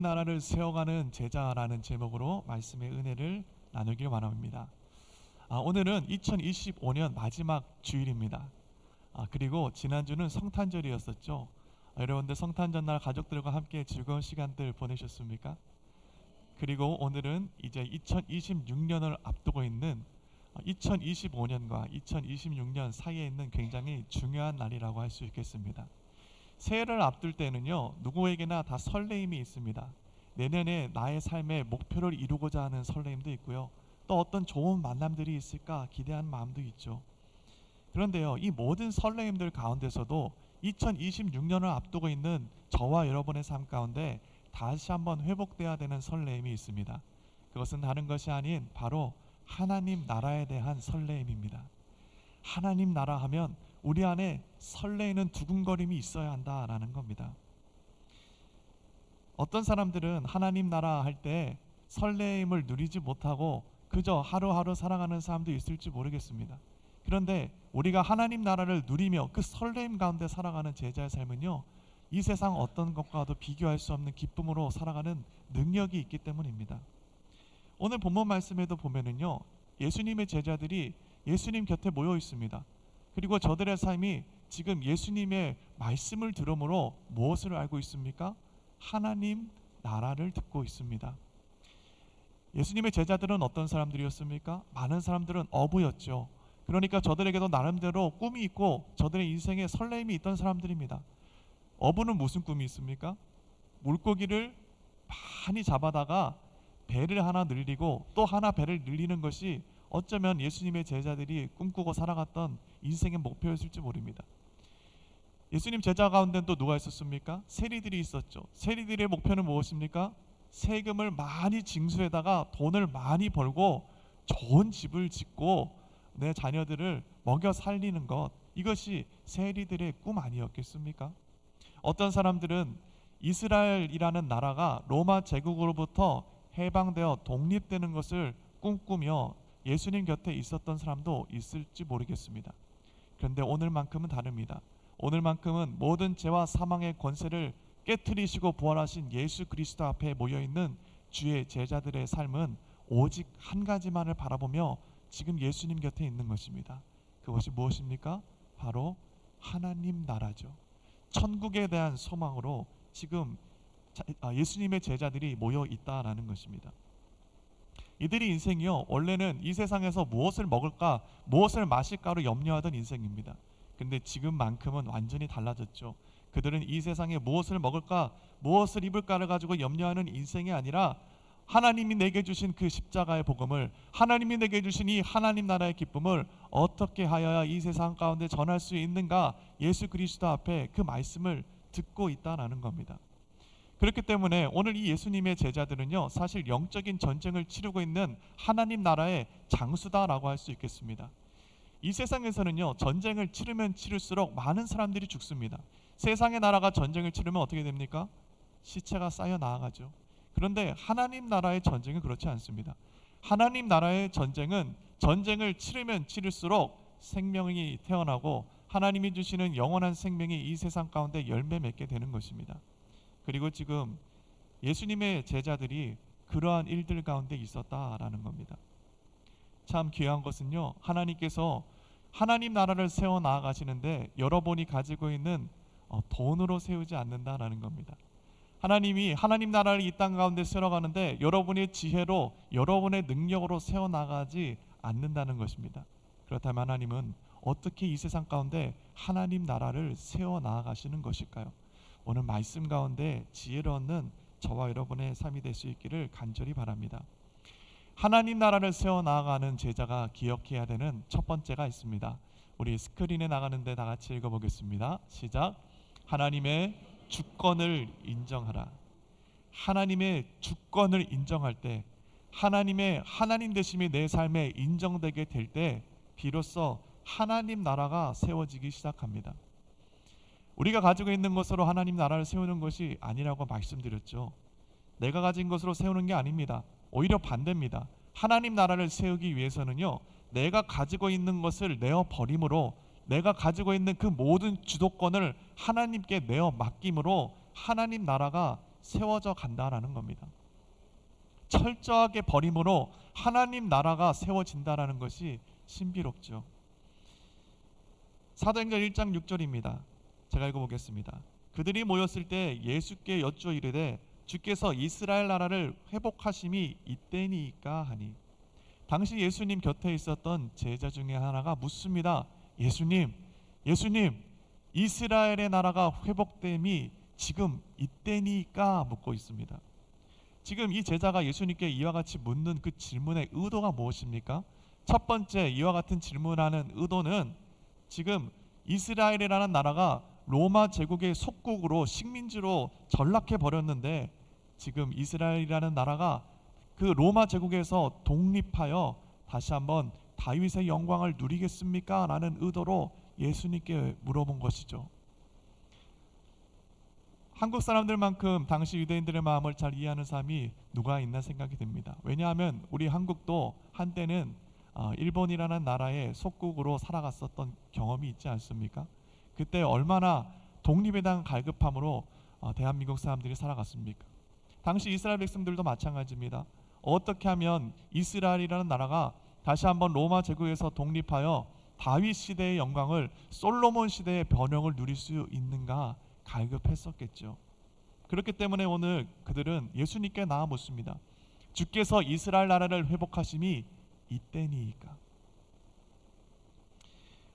나라를 세워가는 제자라는 제목으로 말씀의 은혜를 나누길 원합니다. 오늘은 2025년 마지막 주일입니다. 그리고 지난주는 성탄절이었었죠. 여러분들 성탄절 날 가족들과 함께 즐거운 시간들 보내셨습니까? 그리고 오늘은 이제 2026년을 앞두고 있는 2025년과 2026년 사이에 있는 굉장히 중요한 날이라고 할 수 있겠습니다. 새해를 앞둘 때는요, 누구에게나 다 설레임이 있습니다. 내년에 나의 삶의 목표를 이루고자 하는 설레임도 있고요, 또 어떤 좋은 만남들이 있을까 기대하는 마음도 있죠. 그런데요, 이 모든 설레임들 가운데서도 2026년을 앞두고 있는 저와 여러분의 삶 가운데 다시 한번 회복돼야 되는 설레임이 있습니다. 그것은 다른 것이 아닌 바로 하나님 나라에 대한 설레임입니다. 하나님 나라 하면 우리 안에 설레이는 두근거림이 있어야 한다라는 겁니다. 어떤 사람들은 하나님 나라 할 때 설레임을 누리지 못하고 그저 하루하루 살아가는 사람도 있을지 모르겠습니다. 그런데 우리가 하나님 나라를 누리며 그 설레임 가운데 살아가는 제자의 삶은요, 이 세상 어떤 것과도 비교할 수 없는 기쁨으로 살아가는 능력이 있기 때문입니다. 오늘 본문 말씀에도 보면은요, 예수님의 제자들이 예수님 곁에 모여 있습니다. 그리고 저들의 삶이 지금 예수님의 말씀을 들음으로 무엇을 알고 있습니까? 하나님 나라를 듣고 있습니다. 예수님의 제자들은 어떤 사람들이었습니까? 많은 사람들은 어부였죠. 그러니까 저들에게도 나름대로 꿈이 있고 저들의 인생에 설렘이 있던 사람들입니다. 어부는 무슨 꿈이 있습니까? 물고기를 많이 잡아다가 배를 하나 늘리고 또 하나 배를 늘리는 것이 어쩌면 예수님의 제자들이 꿈꾸고 살아갔던 인생의 목표였을지 모릅니다. 예수님 제자 가운데는 또 누가 있었습니까? 세리들이 있었죠. 세리들의 목표는 무엇입니까? 세금을 많이 징수해다가 돈을 많이 벌고 좋은 집을 짓고 내 자녀들을 먹여 살리는 것, 이것이 세리들의 꿈 아니었겠습니까? 어떤 사람들은 이스라엘이라는 나라가 로마 제국으로부터 해방되어 독립되는 것을 꿈꾸며 예수님 곁에 있었던 사람도 있을지 모르겠습니다. 그런데 오늘만큼은 다릅니다. 오늘만큼은 모든 죄와 사망의 권세를 깨트리시고 부활하신 예수 그리스도 앞에 모여있는 주의 제자들의 삶은 오직 한 가지만을 바라보며 지금 예수님 곁에 있는 것입니다. 그것이 무엇입니까? 바로 하나님 나라죠. 천국에 대한 소망으로 지금 예수님의 제자들이 모여 있다라는 것입니다. 이들의 인생이요, 원래는 이 세상에서 무엇을 먹을까, 무엇을 마실까로 염려하던 인생입니다. 근데 지금만큼은 완전히 달라졌죠. 그들은 이 세상에 무엇을 먹을까, 무엇을 입을까를 가지고 염려하는 인생이 아니라 하나님이 내게 주신 그 십자가의 복음을, 하나님이 내게 주신 이 하나님 나라의 기쁨을 어떻게 하여야 이 세상 가운데 전할 수 있는가, 예수 그리스도 앞에 그 말씀을 듣고 있다라는 겁니다. 그렇기 때문에 오늘 이 예수님의 제자들은요, 사실 영적인 전쟁을 치르고 있는 하나님 나라의 장수다라고 할 수 있겠습니다. 이 세상에서는요, 전쟁을 치르면 치를수록 많은 사람들이 죽습니다. 세상의 나라가 전쟁을 치르면 어떻게 됩니까? 시체가 쌓여 나아가죠. 그런데 하나님 나라의 전쟁은 그렇지 않습니다. 하나님 나라의 전쟁은 전쟁을 치르면 치를수록 생명이 태어나고 하나님이 주시는 영원한 생명이 이 세상 가운데 열매 맺게 되는 것입니다. 그리고 지금 예수님의 제자들이 그러한 일들 가운데 있었다라는 겁니다. 참 귀한 것은요, 하나님께서 하나님 나라를 세워 나아가시는데 여러분이 가지고 있는 돈으로 세우지 않는다라는 겁니다. 하나님이 하나님 나라를 이 땅 가운데 세워가는데 여러분의 지혜로, 여러분의 능력으로 세워 나가지 않는다는 것입니다. 그렇다면 하나님은 어떻게 이 세상 가운데 하나님 나라를 세워 나아가시는 것일까요? 오늘 말씀 가운데 지혜를 얻는 저와 여러분의 삶이 될 수 있기를 간절히 바랍니다. 하나님 나라를 세워 나아가는 제자가 기억해야 되는 첫 번째가 있습니다. 우리 스크린에 나가는데 다 같이 읽어보겠습니다. 시작. 하나님의 주권을 인정하라. 하나님의 주권을 인정할 때, 하나님의 하나님 되심이 내 삶에 인정되게 될 때 비로소 하나님 나라가 세워지기 시작합니다. 우리가 가지고 있는 것으로 하나님 나라를 세우는 것이 아니라고 말씀드렸죠. 내가 가진 것으로 세우는 게 아닙니다. 오히려 반대입니다. 하나님 나라를 세우기 위해서는요, 내가 가지고 있는 것을 내어 버림으로, 내가 가지고 있는 그 모든 주도권을 하나님께 내어 맡김으로 하나님 나라가 세워져 간다라는 겁니다. 철저하게 버림으로 하나님 나라가 세워진다라는 것이 신비롭죠. 사도행전 1장 6절입니다. 제가 읽어보겠습니다. 그들이 모였을 때 예수께 여쭈어 이르되 주께서 이스라엘 나라를 회복하심이 이때니까 하니. 당시 예수님 곁에 있었던 제자 중에 하나가 묻습니다. 예수님 이스라엘의 나라가 회복됨이 지금 이때니까 묻고 있습니다. 지금 이 제자가 예수님께 이와 같이 묻는 그 질문의 의도가 무엇입니까? 첫 번째, 이와 같은 질문하는 의도는 지금 이스라엘이라는 나라가 로마 제국의 속국으로 식민지로 전락해 버렸는데 지금 이스라엘이라는 나라가 그 로마 제국에서 독립하여 다시 한번 다윗의 영광을 누리겠습니까? 라는 의도로 예수님께 물어본 것이죠. 한국 사람들만큼 당시 유대인들의 마음을 잘 이해하는 사람이 누가 있나 생각이 듭니다. 왜냐하면 우리 한국도 한때는 일본이라는 나라의 속국으로 살아갔었던 경험이 있지 않습니까? 그때 얼마나 독립에 대한 갈급함으로 대한민국 사람들이 살아갔습니까? 당시 이스라엘 백성들도 마찬가지입니다. 어떻게 하면 이스라엘이라는 나라가 다시 한번 로마 제국에서 독립하여 다윗 시대의 영광을 솔로몬 시대의 번영을 누릴 수 있는가 갈급했었겠죠. 그렇기 때문에 오늘 그들은 예수님께 나아 묻습니다. 주께서 이스라엘 나라를 회복하심이 이때니까.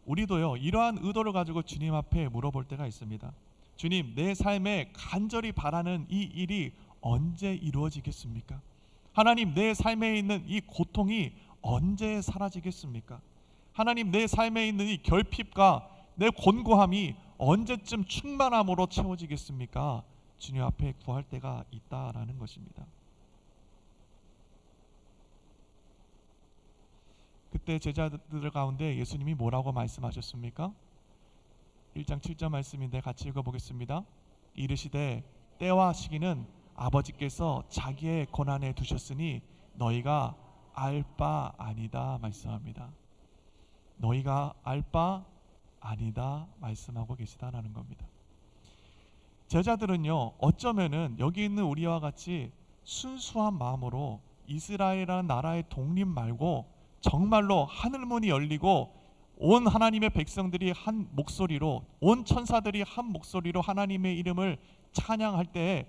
우리도요 이러한 의도를 가지고 주님 앞에 물어볼 때가 있습니다. 주님, 내 삶에 간절히 바라는 이 일이 언제 이루어지겠습니까? 하나님, 내 삶에 있는 이 고통이 언제 사라지겠습니까? 하나님, 내 삶에 있는 이 결핍과 내 곤고함이 언제쯤 충만함으로 채워지겠습니까? 주님 앞에 구할 때가 있다라는 것입니다. 그때 제자들 가운데 예수님이 뭐라고 말씀하셨습니까? 1장 7절 말씀인데 같이 읽어보겠습니다. 이르시되 때와 시기는 아버지께서 자기의 권한에 두셨으니 너희가 알 바 아니다 말씀합니다. 너희가 알 바 아니다 말씀하고 계시다라는 겁니다. 제자들은요 어쩌면은 여기 있는 우리와 같이 순수한 마음으로 이스라엘이라는 나라의 독립 말고 정말로 하늘문이 열리고 온 하나님의 백성들이 한 목소리로, 온 천사들이 한 목소리로 하나님의 이름을 찬양할 때에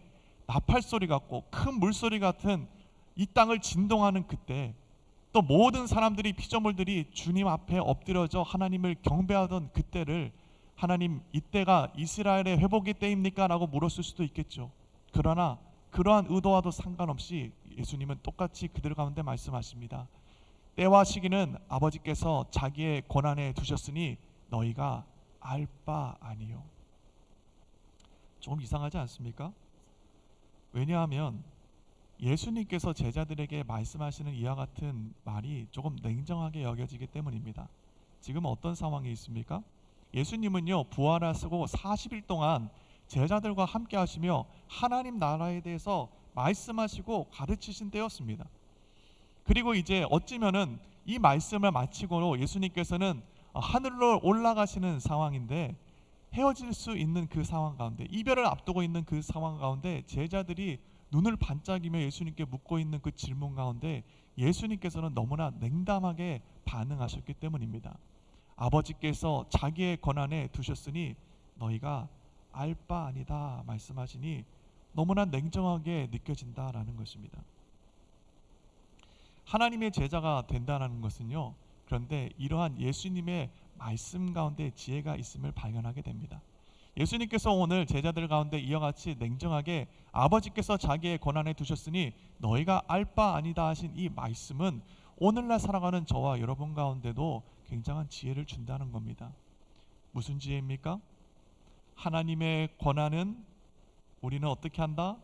나팔소리 같고 큰 물소리 같은 이 땅을 진동하는 그때, 또 모든 사람들이 피조물들이 주님 앞에 엎드려져 하나님을 경배하던 그때를 하나님, 이때가 이스라엘의 회복의 때입니까? 라고 물었을 수도 있겠죠. 그러나 그러한 의도와도 상관없이 예수님은 똑같이 그들 가운데 말씀하십니다. 때와 시기는 아버지께서 자기의 권한에 두셨으니 너희가 알 바 아니요. 좀 이상하지 않습니까? 왜냐하면 예수님께서 제자들에게 말씀하시는 이와 같은 말이 조금 냉정하게 여겨지기 때문입니다. 지금 어떤 상황이 있습니까? 예수님은요 부활하시고 40일 동안 제자들과 함께 하시며 하나님 나라에 대해서 말씀하시고 가르치신 때였습니다. 그리고 이제 어찌면은 이 말씀을 마치고 예수님께서는 하늘로 올라가시는 상황인데, 헤어질 수 있는 그 상황 가운데, 이별을 앞두고 있는 그 상황 가운데 제자들이 눈을 반짝이며 예수님께 묻고 있는 그 질문 가운데 예수님께서는 너무나 냉담하게 반응하셨기 때문입니다. 아버지께서 자기의 권한에 두셨으니 너희가 알 바 아니다 말씀하시니 너무나 냉정하게 느껴진다라는 것입니다. 하나님의 제자가 된다는 것은요, 그런데 이러한 예수님의 말씀 가운데 지혜가 있음을 발견하게 됩니다. 예수님께서 오늘 제자들 가운데 이와 같이 냉정하게 아버지께서 자기의 권한에 두셨으니 너희가 알 바 아니다 하신 이 말씀은 오늘날 살아가는 저와 여러분 가운데도 굉장한 지혜를 준다는 겁니다. 무슨 지혜입니까? 하나님의 권한은 우리는 어떻게 한다?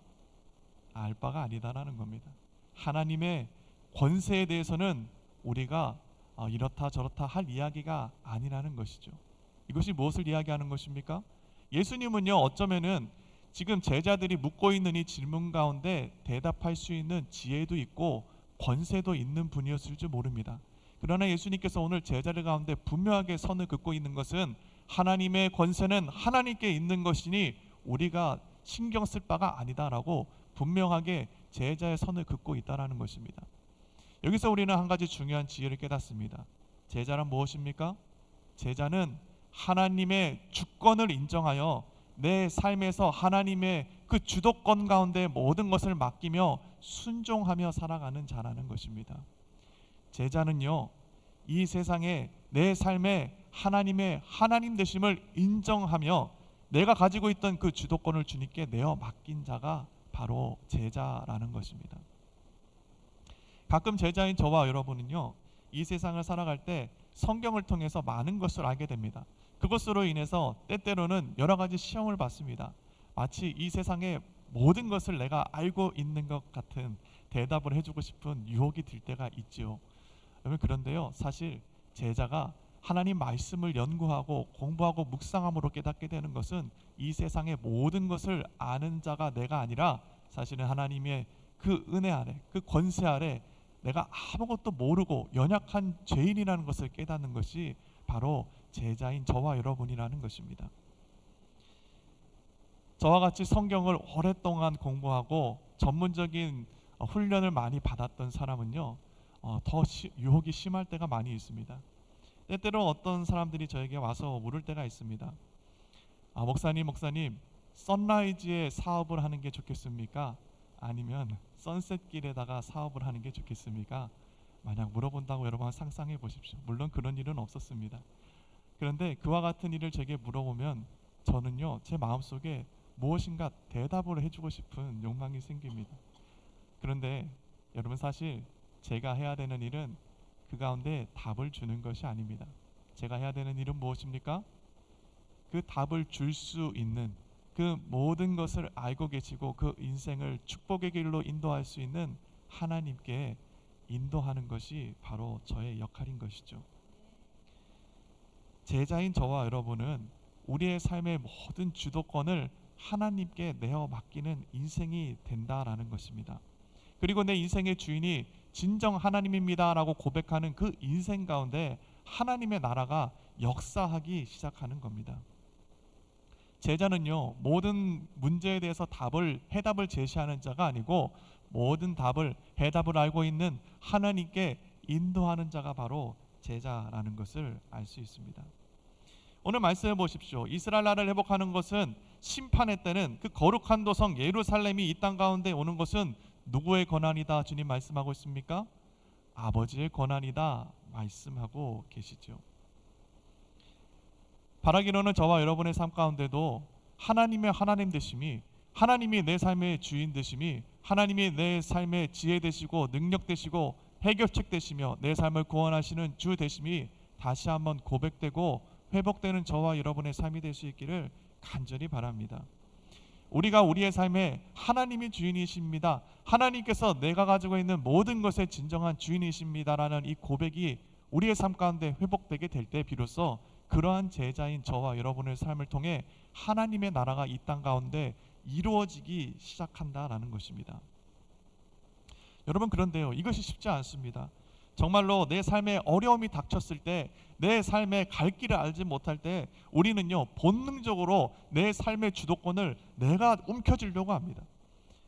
알 바가 아니다라는 겁니다. 하나님의 권세에 대해서는 우리가 이렇다 저렇다 할 이야기가 아니라는 것이죠. 이것이 무엇을 이야기하는 것입니까? 예수님은요 어쩌면은 지금 제자들이 묻고 있는 이 질문 가운데 대답할 수 있는 지혜도 있고 권세도 있는 분이었을지 모릅니다. 그러나 예수님께서 오늘 제자들 가운데 분명하게 선을 긋고 있는 것은 하나님의 권세는 하나님께 있는 것이니 우리가 신경 쓸 바가 아니다라고 분명하게 제자의 선을 긋고 있다라는 것입니다. 여기서 우리는 한 가지 중요한 지혜를 깨닫습니다. 제자란 무엇입니까? 제자는 하나님의 주권을 인정하여 내 삶에서 하나님의 그 주도권 가운데 모든 것을 맡기며 순종하며 살아가는 자라는 것입니다. 제자는요, 이 세상에 내 삶에 하나님의 하나님 되심을 인정하며 내가 가지고 있던 그 주도권을 주님께 내어 맡긴 자가 바로 제자라는 것입니다. 가끔 제자인 저와 여러분은요, 이 세상을 살아갈 때 성경을 통해서 많은 것을 알게 됩니다. 그것으로 인해서 때때로는 여러 가지 시험을 받습니다. 마치 이 세상의 모든 것을 내가 알고 있는 것 같은 대답을 해주고 싶은 유혹이 들 때가 있지요. 여러분, 그런데요, 사실 제자가 하나님 말씀을 연구하고 공부하고 묵상함으로 깨닫게 되는 것은 이 세상의 모든 것을 아는 자가 내가 아니라 사실은 하나님의 그 은혜 아래, 그 권세 아래 내가 아무것도 모르고 연약한 죄인이라는 것을 깨닫는 것이 바로 제자인 저와 여러분이라는 것입니다. 저와 같이 성경을 오랫동안 공부하고 전문적인 훈련을 많이 받았던 사람은요, 더 유혹이 심할 때가 많이 있습니다. 때때로 어떤 사람들이 저에게 와서 물을 때가 있습니다. 목사님, 선라이즈에 사업을 하는 게 좋겠습니까? 아니면 선셋길에다가 사업을 하는 게 좋겠습니까? 만약 물어본다고 여러분 상상해 보십시오. 물론 그런 일은 없었습니다. 그런데 그와 같은 일을 제게 물어보면 저는요, 제 마음속에 무엇인가 대답을 해주고 싶은 욕망이 생깁니다. 그런데 여러분, 사실 제가 해야 되는 일은 그 가운데 답을 주는 것이 아닙니다. 제가 해야 되는 일은 무엇입니까? 그 답을 줄 수 있는, 그 모든 것을 알고 계시고 그 인생을 축복의 길로 인도할 수 있는 하나님께 인도하는 것이 바로 저의 역할인 것이죠. 제자인 저와 여러분은 우리의 삶의 모든 주도권을 하나님께 내어 맡기는 인생이 된다라는 것입니다. 그리고 내 인생의 주인이 진정 하나님입니다 라고 고백하는 그 인생 가운데 하나님의 나라가 역사하기 시작하는 겁니다. 제자는요, 모든 문제에 대해서 해답을 제시하는 자가 아니고 모든 해답을 알고 있는 하나님께 인도하는 자가 바로 제자라는 것을 알 수 있습니다. 오늘 말씀해 보십시오. 이스라엘 나라를 회복하는 것은 심판의 때는 그 거룩한 도성 예루살렘이 이 땅 가운데 오는 것은 누구의 권한이다 주님 말씀하고 있습니까? 아버지의 권한이다 말씀하고 계시죠. 바라기로는 저와 여러분의 삶 가운데도 하나님의 하나님 되심이, 하나님이 내 삶의 주인 되심이, 하나님이 내 삶의 지혜 되시고 능력 되시고 해결책 되시며 내 삶을 구원하시는 주 되심이 다시 한번 고백되고 회복되는 저와 여러분의 삶이 될 수 있기를 간절히 바랍니다. 우리가 우리의 삶에 하나님이 주인이십니다, 하나님께서 내가 가지고 있는 모든 것의 진정한 주인이십니다라는 이 고백이 우리의 삶 가운데 회복되게 될 때 비로소 그러한 제자인 저와 여러분의 삶을 통해 하나님의 나라가 이 땅 가운데 이루어지기 시작한다라는 것입니다. 여러분, 그런데요, 이것이 쉽지 않습니다. 정말로 내 삶에 어려움이 닥쳤을 때, 내 삶의 갈 길을 알지 못할 때 우리는요, 본능적으로 내 삶의 주도권을 내가 움켜쥐려고 합니다.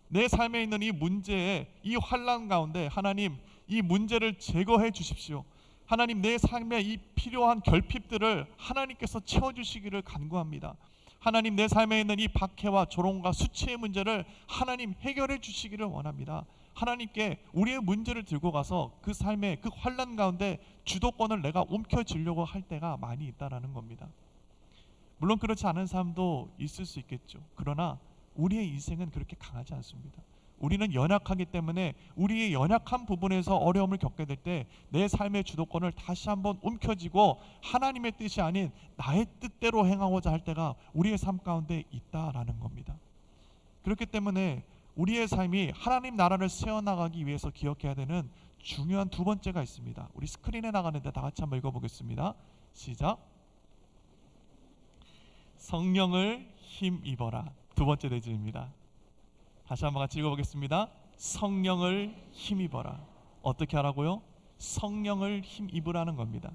내 삶에 있는 이 문제에, 이 환난 가운데 하나님, 이 문제를 제거해 주십시오. 하나님, 내 삶에 이 필요한 결핍들을 하나님께서 채워주시기를 간구합니다. 하나님, 내 삶에 있는 이 박해와 조롱과 수치의 문제를 하나님 해결해 주시기를 원합니다. 하나님께 우리의 문제를 들고 가서 그 삶의 그 환난 가운데 주도권을 내가 움켜쥐려고 할 때가 많이 있다라는 겁니다. 물론 그렇지 않은 사람도 있을 수 있겠죠. 그러나 우리의 인생은 그렇게 강하지 않습니다. 우리는 연약하기 때문에 우리의 연약한 부분에서 어려움을 겪게 될 때 내 삶의 주도권을 다시 한번 움켜쥐고 하나님의 뜻이 아닌 나의 뜻대로 행하고자 할 때가 우리의 삶 가운데 있다라는 겁니다. 그렇기 때문에 우리의 삶이 하나님 나라를 세워나가기 위해서 기억해야 되는 중요한 두 번째가 있습니다. 우리 스크린에 나가는데 다 같이 한번 읽어보겠습니다. 시작. 성령을 힘입어라. 두 번째 대지입니다. 다시 한번 같이 읽어보겠습니다. 성령을 힘입어라. 어떻게 하라고요? 성령을 힘입으라는 겁니다.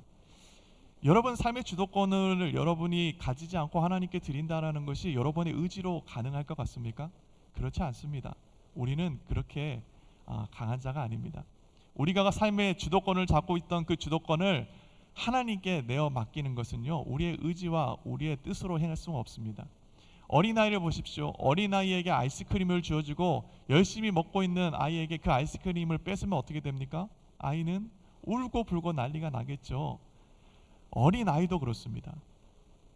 여러분 삶의 주도권을 여러분이 가지지 않고 하나님께 드린다라는 것이 여러분의 의지로 가능할 것 같습니까? 그렇지 않습니다. 우리는 그렇게 강한 자가 아닙니다. 우리가 삶의 주도권을 잡고 있던 그 주도권을 하나님께 내어 맡기는 것은요, 우리의 의지와 우리의 뜻으로 행할 수가 없습니다. 어린아이를 보십시오. 어린아이에게 아이스크림을 주어주고 열심히 먹고 있는 아이에게 그 아이스크림을 뺏으면 어떻게 됩니까? 아이는 울고 불고 난리가 나겠죠. 어린아이도 그렇습니다.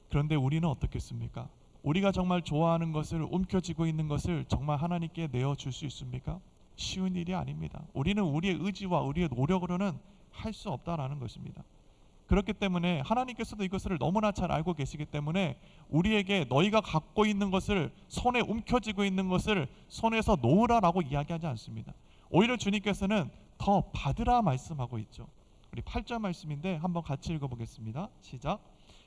그런데 우리는 어떻겠습니까? 우리가 정말 좋아하는 것을, 움켜쥐고 있는 것을 정말 하나님께 내어줄 수 있습니까? 쉬운 일이 아닙니다. 우리는 우리의 의지와 우리의 노력으로는 할 수 없다라는 것입니다. 그렇기 때문에 하나님께서도 이것을 너무나 잘 알고 계시기 때문에 우리에게 너희가 갖고 있는 것을, 손에 움켜쥐고 있는 것을 손에서 놓으라라고 이야기하지 않습니다. 오히려 주님께서는 더 받으라 말씀하고 있죠. 우리 8절 말씀인데 한번 같이 읽어보겠습니다. 시작.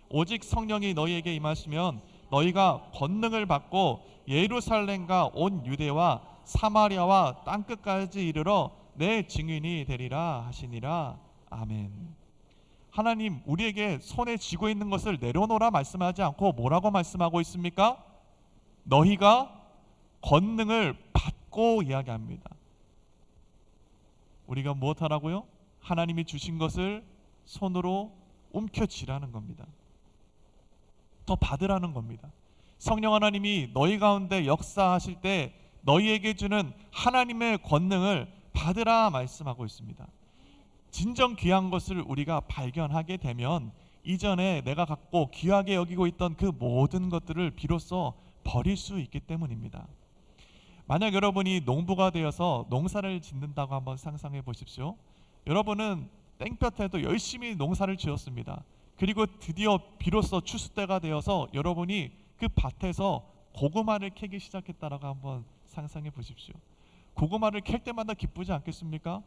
오직 성령이 너희에게 임하시면 너희가 권능을 받고 예루살렘과 온 유대와 사마리아와 땅끝까지 이르러 내 증인이 되리라 하시니라. 아멘. 하나님 우리에게 손에 쥐고 있는 것을 내려놓으라 말씀하지 않고 뭐라고 말씀하고 있습니까? 너희가 권능을 받고 이야기합니다. 우리가 무엇하라고요? 하나님이 주신 것을 손으로 움켜쥐라는 겁니다. 더 받으라는 겁니다. 성령 하나님이 너희 가운데 역사하실 때 너희에게 주는 하나님의 권능을 받으라 말씀하고 있습니다. 진정 귀한 것을 우리가 발견하게 되면 이전에 내가 갖고 귀하게 여기고 있던 그 모든 것들을 비로소 버릴 수 있기 때문입니다. 만약 여러분이 농부가 되어서 농사를 짓는다고 한번 상상해 보십시오. 여러분은 땡볕에도 열심히 농사를 지었습니다. 그리고 드디어 비로소 추수 때가 되어서 여러분이 그 밭에서 고구마를 캐기 시작했다라고 한번 상상해 보십시오. 고구마를 캘 때마다 기쁘지 않겠습니까?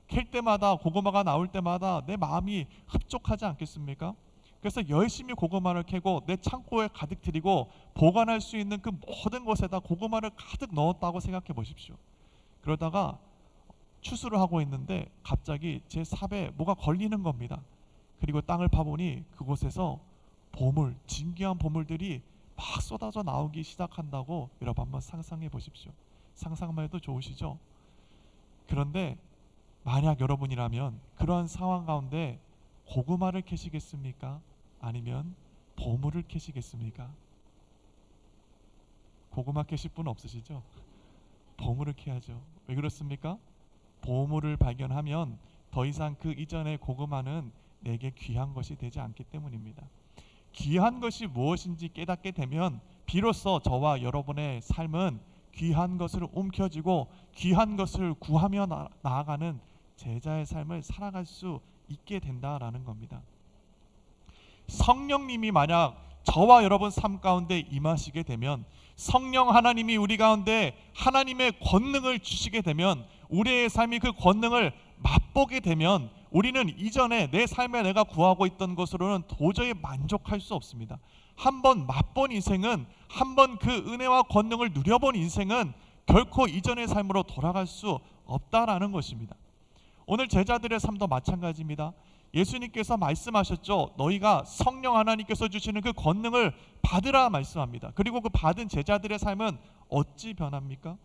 캘 때마다, 고구마가 나올 때마다 내 마음이 흡족하지 않겠습니까? 그래서 열심히 고구마를 캐고 내 창고에 가득 들이고 보관할 수 있는 그 모든 곳에다 고구마를 가득 넣었다고 생각해 보십시오. 그러다가 추수를 하고 있는데 갑자기 제 삽에 뭐가 걸리는 겁니다. 그리고 땅을 파보니 그곳에서 보물, 진귀한 보물들이 막 쏟아져 나오기 시작한다고 여러분 한번 상상해 보십시오. 상상만 해도 좋으시죠? 그런데 만약 여러분이라면 그러한 상황 가운데 고구마를 캐시겠습니까? 아니면 보물을 캐시겠습니까? 고구마 캐실 분 없으시죠? 보물을 캐야죠. 왜 그렇습니까? 보물을 발견하면 더 이상 그 이전의 고구마는 내게 귀한 것이 되지 않기 때문입니다. 귀한 것이 무엇인지 깨닫게 되면 비로소 저와 여러분의 삶은 귀한 것을 움켜쥐고 귀한 것을 구하며 나아가는 제자의 삶을 살아갈 수 있게 된다라는 겁니다. 성령님이 만약 저와 여러분 삶 가운데 임하시게 되면, 성령 하나님이 우리 가운데 하나님의 권능을 주시게 되면, 우리의 삶이 그 권능을 맛보게 되면 우리는 이전에 내 삶에 내가 구하고 있던 것으로는 도저히 만족할 수 없습니다. 한번 맛본 인생은, 한번 그 은혜와 권능을 누려본 인생은 결코 이전의 삶으로 돌아갈 수 없다라는 것입니다. 오늘 제자들의 삶도 마찬가지입니다. 예수님께서 말씀하셨죠. 너희가 성령 하나님께서 주시는 그 권능을 받으라 말씀합니다. 그리고 그 받은 제자들의 삶은 어찌 변합니까?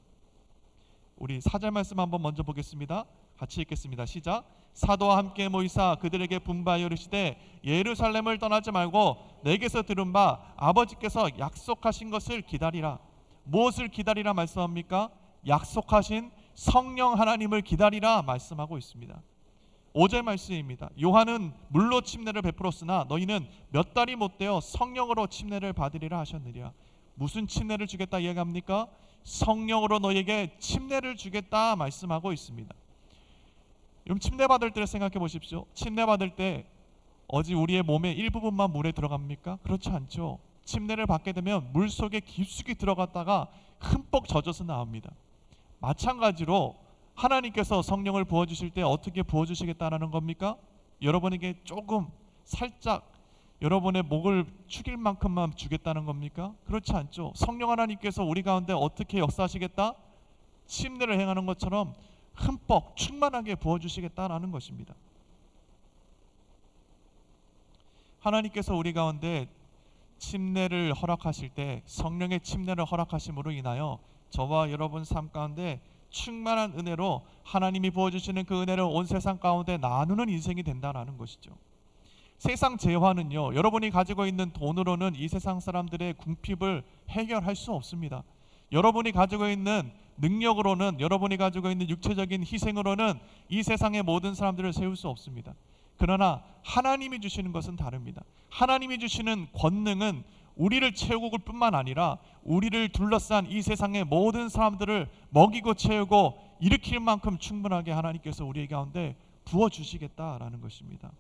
우리 4절 말씀 한번 먼저 보겠습니다. 같이 읽겠습니다. 시작. 사도와 함께 모이사 그들에게 분바하여 이르시되 예루살렘을 떠나지 말고 내게서 들은 바 아버지께서 약속하신 것을 기다리라. 무엇을 기다리라 말씀합니까? 약속하신 성령 하나님을 기다리라 말씀하고 있습니다. 5절 말씀입니다. 요한은 물로 침례를 베풀었으나 너희는 몇 달이 못되어 성령으로 침례를 받으리라 하셨느니라. 무슨 침례를 주겠다 이야기합니까? 성령으로 너희에게 침례를 주겠다 말씀하고 있습니다. 여러분 침례 받을 때를 생각해 보십시오. 침례 받을 때 어디 우리의 몸의 일부분만 물에 들어갑니까? 그렇지 않죠. 침례를 받게 되면 물 속에 깊숙이 들어갔다가 흠뻑 젖어서 나옵니다. 마찬가지로 하나님께서 성령을 부어주실 때 어떻게 부어주시겠다는 겁니까? 여러분에게 조금 살짝 여러분의 목을 축일 만큼만 주겠다는 겁니까? 그렇지 않죠. 성령 하나님께서 우리 가운데 어떻게 역사하시겠다? 침례를 행하는 것처럼 흠뻑 충만하게 부어주시겠다라는 것입니다. 하나님께서 우리 가운데 침례를 허락하실 때 성령의 침례를 허락하심으로 인하여 저와 여러분 삶 가운데 충만한 은혜로 하나님이 부어주시는 그 은혜를 온 세상 가운데 나누는 인생이 된다는 것이죠. 세상 재화는요, 여러분이 가지고 있는 돈으로는 이 세상 사람들의 궁핍을 해결할 수 없습니다. 여러분이 가지고 있는 능력으로는, 여러분이 가지고 있는 육체적인 희생으로는 이 세상의 모든 사람들을 세울 수 없습니다. 그러나 하나님이 주시는 것은 다릅니다. 하나님이 주시는 권능은 우리를 채우고 올 뿐만 아니라 우리를 둘러싼 이 세상의 모든 사람들을 먹이고 채우고 일으킬 만큼 충분하게 하나님께서 우리 가운데 부어주시겠다라는 것입니다.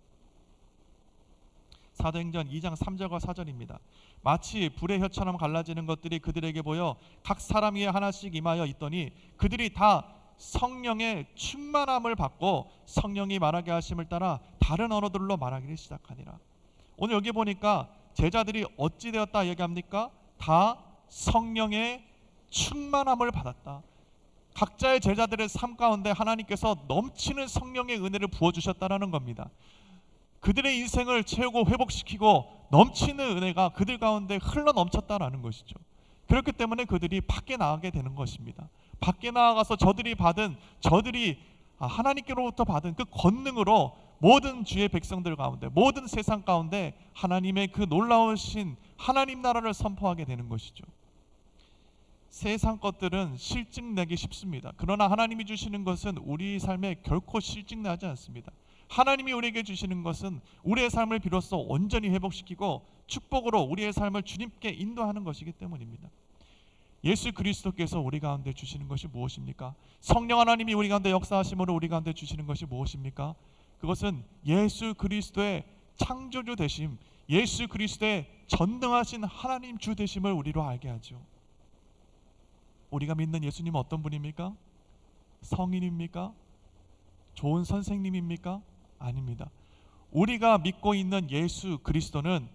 사도행전 2장 3절과 4절입니다. 마치 불의 혀처럼 갈라지는 것들이 그들에게 보여 각 사람 위에 하나씩 임하여 있더니 그들이 다 성령의 충만함을 받고 성령이 말하게 하심을 따라 다른 언어들로 말하기를 시작하니라. 오늘 여기 보니까 제자들이 어찌 되었다 얘기합니까? 다 성령의 충만함을 받았다. 각자의 제자들의 삶 가운데 하나님께서 넘치는 성령의 은혜를 부어주셨다라는 겁니다. 그들의 인생을 채우고 회복시키고 넘치는 은혜가 그들 가운데 흘러 넘쳤다라는 것이죠. 그렇기 때문에 그들이 밖에 나가게 되는 것입니다. 밖에 나아가서 저들이 하나님께로부터 받은 그 권능으로 모든 주의 백성들 가운데, 모든 세상 가운데 하나님의 그 놀라우신 하나님 나라를 선포하게 되는 것이죠. 세상 것들은 실증내기 쉽습니다. 그러나 하나님이 주시는 것은 우리 삶에 결코 실증나지 않습니다. 하나님이 우리에게 주시는 것은 우리의 삶을 비로소 온전히 회복시키고 축복으로 우리의 삶을 주님께 인도하는 것이기 때문입니다. 예수 그리스도께서 우리 가운데 주시는 것이 무엇입니까? 성령 하나님이 우리 가운데 역사하심으로 우리 가운데 주시는 것이 무엇입니까? 그것은 예수 그리스도의 창조주 되심, 예수 그리스도의 전능하신 하나님 주 되심을 우리로 알게 하죠. 우리가 믿는 예수님은 어떤 분입니까? 성인입니까? 좋은 선생님입니까? 아닙니다. 우리가 믿고 있는 예수 그리스도는,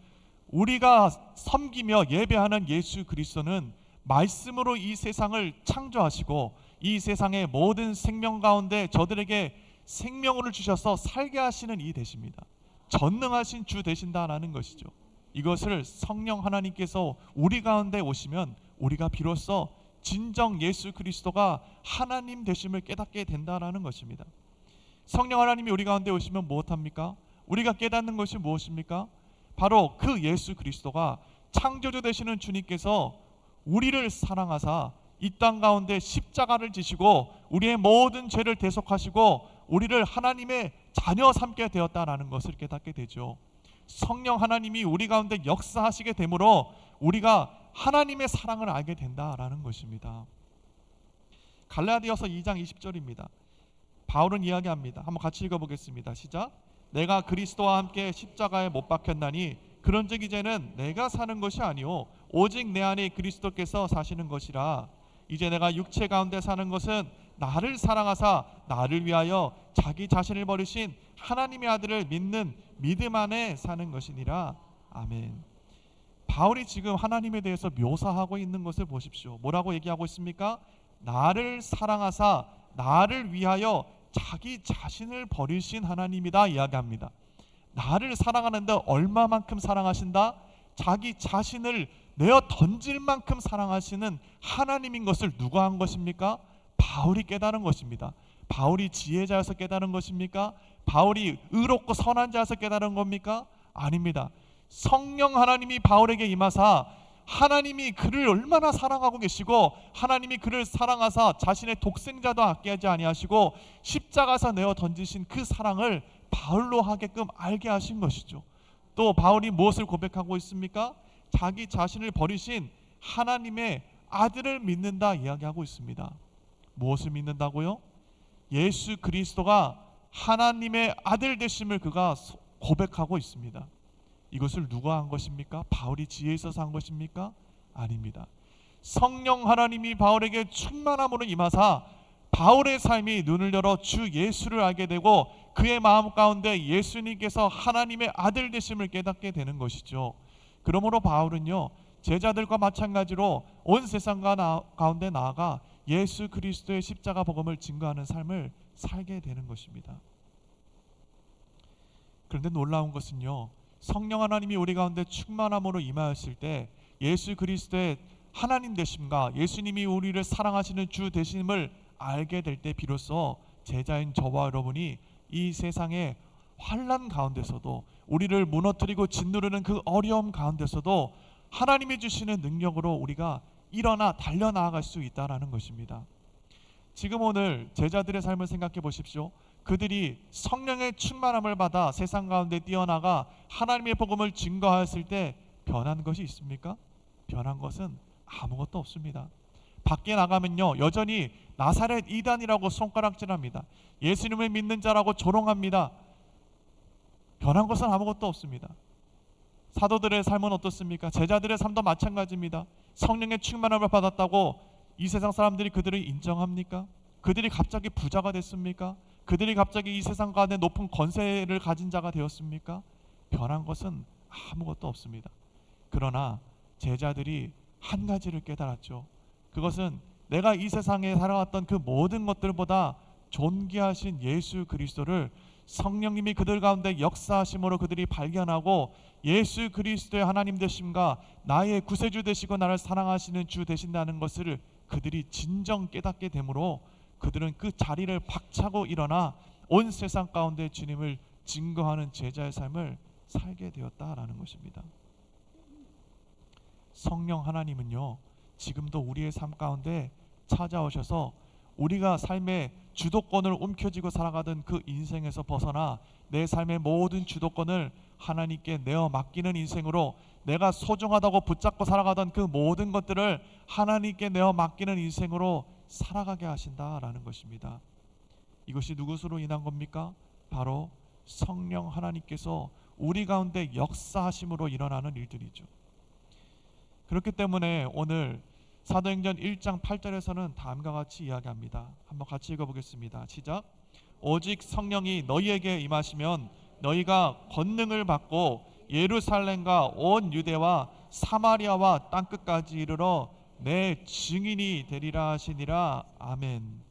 우리가 섬기며 예배하는 예수 그리스도는 말씀으로 이 세상을 창조하시고 이 세상의 모든 생명 가운데 저들에게 생명을 주셔서 살게 하시는 이 되십니다. 전능하신 주 되신다라는 것이죠. 이것을 성령 하나님께서 우리 가운데 오시면 우리가 비로소 진정 예수 그리스도가 하나님 되심을 깨닫게 된다라는 것입니다. 성령 하나님이 우리 가운데 오시면 무엇합니까? 우리가 깨닫는 것이 무엇입니까? 바로 그 예수 그리스도가 창조주 되시는 주님께서 우리를 사랑하사 이 땅 가운데 십자가를 지시고 우리의 모든 죄를 대속하시고 우리를 하나님의 자녀 삼게 되었다라는 것을 깨닫게 되죠. 성령 하나님이 우리 가운데 역사하시게 되므로 우리가 하나님의 사랑을 알게 된다라는 것입니다. 갈라디아서 2장 20절입니다. 바울은 이야기합니다. 한번 같이 읽어보겠습니다. 시작. 내가 그리스도와 함께 십자가에 못 박혔나니 그런즉 이제는 내가 사는 것이 아니오 오직 내 안에 그리스도께서 사시는 것이라. 이제 내가 육체 가운데 사는 것은 나를 사랑하사 나를 위하여 자기 자신을 버리신 하나님의 아들을 믿는 믿음 안에 사는 것이니라. 아멘. 바울이 지금 하나님에 대해서 묘사하고 있는 것을 보십시오. 뭐라고 얘기하고 있습니까? 나를 사랑하사 나를 위하여 자기 자신을 버리신 하나님이다 이야기합니다. 나를 사랑하는데 얼마만큼 사랑하신다? 자기 자신을 내어 던질 만큼 사랑하시는 하나님인 것을 누가 한 것입니까? 바울이 깨달은 것입니다. 바울이 지혜자여서 깨달은 것입니까? 바울이 의롭고 선한 자여서 깨달은 겁니까? 아닙니다. 성령 하나님이 바울에게 임하사 하나님이 그를 얼마나 사랑하고 계시고 하나님이 그를 사랑하사 자신의 독생자도 아끼지 아니하시고 십자가에서 내어 던지신 그 사랑을 바울로 하게끔 알게 하신 것이죠. 또 바울이 무엇을 고백하고 있습니까? 자기 자신을 버리신 하나님의 아들을 믿는다 이야기하고 있습니다. 무엇을 믿는다고요? 예수 그리스도가 하나님의 아들 되심을 그가 고백하고 있습니다. 이것을 누가 한 것입니까? 바울이 지혜 있어서 한 것입니까? 아닙니다. 성령 하나님이 바울에게 충만함으로 임하사 바울의 삶이 눈을 열어 주 예수를 알게 되고 그의 마음 가운데 예수님께서 하나님의 아들 되심을 깨닫게 되는 것이죠. 그러므로 바울은요, 제자들과 마찬가지로 온 세상 가운데 나아가 예수 그리스도의 십자가 복음을 증거하는 삶을 살게 되는 것입니다. 그런데 놀라운 것은요, 성령 하나님이 우리 가운데 충만함으로 임하였을 때 예수 그리스도의 하나님 되심과 예수님이 우리를 사랑하시는 주 되심을 알게 될 때 비로소 제자인 저와 여러분이 이 세상의 환난 가운데서도 우리를 무너뜨리고 짓누르는 그 어려움 가운데서도 하나님이 주시는 능력으로 우리가 일어나 달려나아갈 수 있다라는 것입니다. 지금 오늘 제자들의 삶을 생각해 보십시오. 그들이 성령의 충만함을 받아 세상 가운데 뛰어나가 하나님의 복음을 증거하였을 때 변한 것이 있습니까? 변한 것은 아무것도 없습니다. 밖에 나가면요 여전히 나사렛 이단이라고 손가락질합니다. 예수님을 믿는 자라고 조롱합니다. 변한 것은 아무것도 없습니다. 사도들의 삶은 어떻습니까? 제자들의 삶도 마찬가지입니다. 성령의 충만함을 받았다고 이 세상 사람들이 그들을 인정합니까? 그들이 갑자기 부자가 됐습니까? 그들이 갑자기 이 세상 가운데 높은 권세를 가진 자가 되었습니까? 변한 것은 아무것도 없습니다. 그러나 제자들이 한 가지를 깨달았죠. 그것은 내가 이 세상에 살아왔던 그 모든 것들보다 존귀하신 예수 그리스도를 성령님이 그들 가운데 역사하심으로 그들이 발견하고 예수 그리스도의 하나님 되심과 나의 구세주 되시고 나를 사랑하시는 주 되신다는 것을 그들이 진정 깨닫게 되므로 그들은 그 자리를 박차고 일어나 온 세상 가운데 주님을 증거하는 제자의 삶을 살게 되었다라는 것입니다. 성령 하나님은요 지금도 우리의 삶 가운데 찾아오셔서 우리가 삶의 주도권을 움켜쥐고 살아가던 그 인생에서 벗어나 내 삶의 모든 주도권을 하나님께 내어 맡기는 인생으로 내가 소중하다고 붙잡고 살아가던 그 모든 것들을 하나님께 내어 맡기는 인생으로 살아가게 하신다라는 것입니다. 이것이 누구로 인한 겁니까? 바로 성령 하나님께서 우리 가운데 역사하심으로 일어나는 일들이죠. 그렇기 때문에 오늘 사도행전 1장 8절에서는 다음과 같이 이야기합니다. 한번 같이 읽어보겠습니다. 시작. 오직 성령이 너희에게 임하시면 너희가 권능을 받고 예루살렘과 온 유대와 사마리아와 땅끝까지 이르러 내 증인이 되리라 하시니라. 아멘.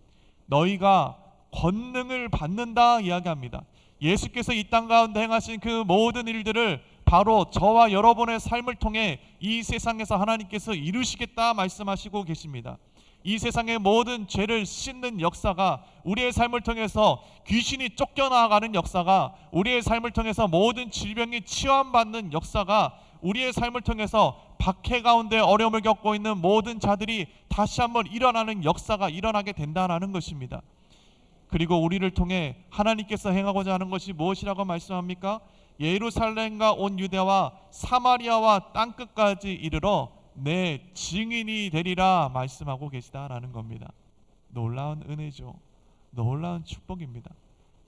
너희가 권능을 받는다 이야기합니다. 예수께서 이 땅 가운데 행하신 그 모든 일들을 바로 저와 여러분의 삶을 통해 이 세상에서 하나님께서 이루시겠다 말씀하시고 계십니다. 이 세상의 모든 죄를 씻는 역사가 우리의 삶을 통해서 귀신이 쫓겨나가는 역사가 우리의 삶을 통해서 모든 질병이 치유받는 역사가 우리의 삶을 통해서 박해 가운데 어려움을 겪고 있는 모든 자들이 다시 한번 일어나는 역사가 일어나게 된다는 것입니다. 그리고 우리를 통해 하나님께서 행하고자 하는 것이 무엇이라고 말씀합니까? 예루살렘과 온 유대와 사마리아와 땅끝까지 이르러 내 증인이 되리라 말씀하고 계시다라는 겁니다. 놀라운 은혜죠. 놀라운 축복입니다.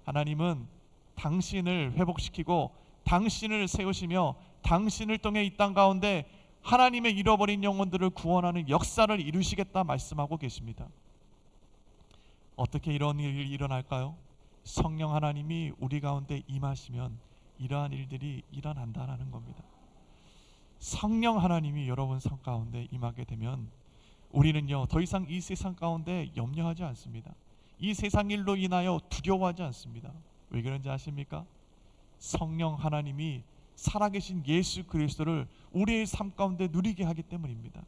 하나님은 당신을 회복시키고 당신을 세우시며 당신을 통해 이 땅 가운데 하나님의 잃어버린 영혼들을 구원하는 역사를 이루시겠다 말씀하고 계십니다. 어떻게 이런 일이 일어날까요? 성령 하나님이 우리 가운데 임하시면 이러한 일들이 일어난다라는 겁니다. 성령 하나님이 여러분 삶 가운데 임하게 되면 우리는요 더 이상 이 세상 가운데 염려하지 않습니다. 이 세상 일로 인하여 두려워하지 않습니다. 왜 그런지 아십니까? 성령 하나님이 살아계신 예수 그리스도를 우리의 삶 가운데 누리게 하기 때문입니다.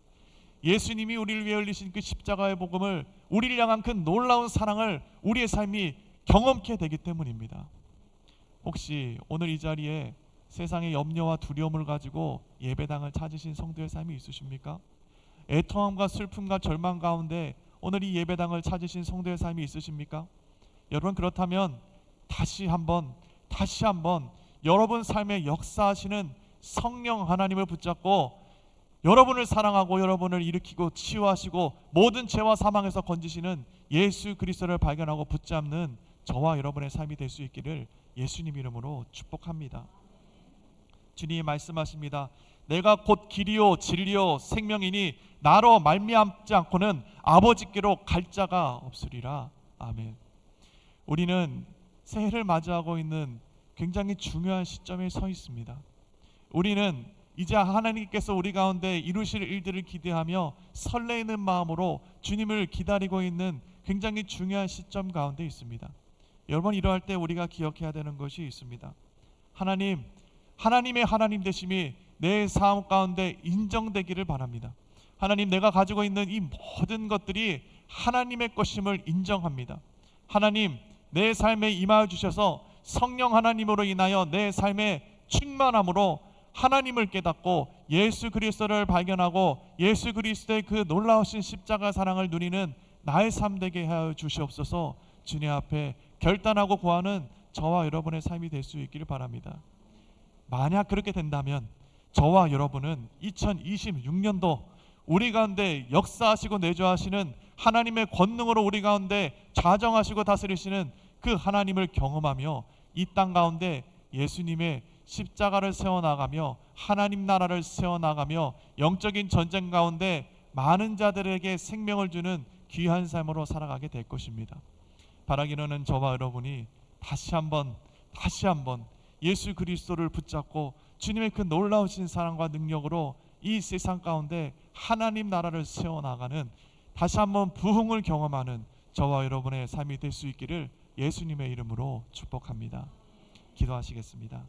예수님이 우리를 위해 흘리신 그 십자가의 복음을 우리를 향한 그 놀라운 사랑을 우리의 삶이 경험케 되기 때문입니다. 혹시 오늘 이 자리에 세상의 염려와 두려움을 가지고 예배당을 찾으신 성도의 삶이 있으십니까? 애통함과 슬픔과 절망 가운데 오늘 이 예배당을 찾으신 성도의 삶이 있으십니까? 여러분 그렇다면 다시 한번 여러분 삶에 역사하시는 성령 하나님을 붙잡고 여러분을 사랑하고 여러분을 일으키고 치유하시고 모든 죄와 사망에서 건지시는 예수 그리스도를 발견하고 붙잡는 저와 여러분의 삶이 될 수 있기를 예수님 이름으로 축복합니다. 주님이 말씀하십니다. 내가 곧 길이요 진리요 생명이니 나로 말미암지 않고는 아버지께로 갈 자가 없으리라. 아멘. 우리는 새해를 맞이하고 있는 굉장히 중요한 시점에 서 있습니다. 우리는 이제 하나님께서 우리 가운데 이루실 일들을 기대하며 설레이는 마음으로 주님을 기다리고 있는 굉장히 중요한 시점 가운데 있습니다. 여러분 이러할 때 우리가 기억해야 되는 것이 있습니다. 하나님, 하나님의 하나님 되심이 내 삶 가운데 인정되기를 바랍니다. 하나님, 내가 가지고 있는 이 모든 것들이 하나님의 것임을 인정합니다. 하나님, 내 삶에 임하여 주셔서 성령 하나님으로 인하여 내 삶에 충만함으로 하나님을 깨닫고 예수 그리스도를 발견하고 예수 그리스도의 그 놀라우신 십자가 사랑을 누리는 나의 삶 되게 하여 주시옵소서. 주님 앞에 결단하고 구하는 저와 여러분의 삶이 될 수 있기를 바랍니다. 만약 그렇게 된다면 저와 여러분은 2026년도 우리 가운데 역사하시고 내주하시는 하나님의 권능으로 우리 가운데 자정하시고 다스리시는 그 하나님을 경험하며 이 땅 가운데 예수님의 십자가를 세워나가며 하나님 나라를 세워나가며 영적인 전쟁 가운데 많은 자들에게 생명을 주는 귀한 삶으로 살아가게 될 것입니다. 바라기로는 저와 여러분이 다시 한번 예수 그리스도를 붙잡고 주님의 그 놀라우신 사랑과 능력으로 이 세상 가운데 하나님 나라를 세워나가는, 다시 한번 부흥을 경험하는 저와 여러분의 삶이 될 수 있기를 예수님의 이름으로 축복합니다. 기도하시겠습니다.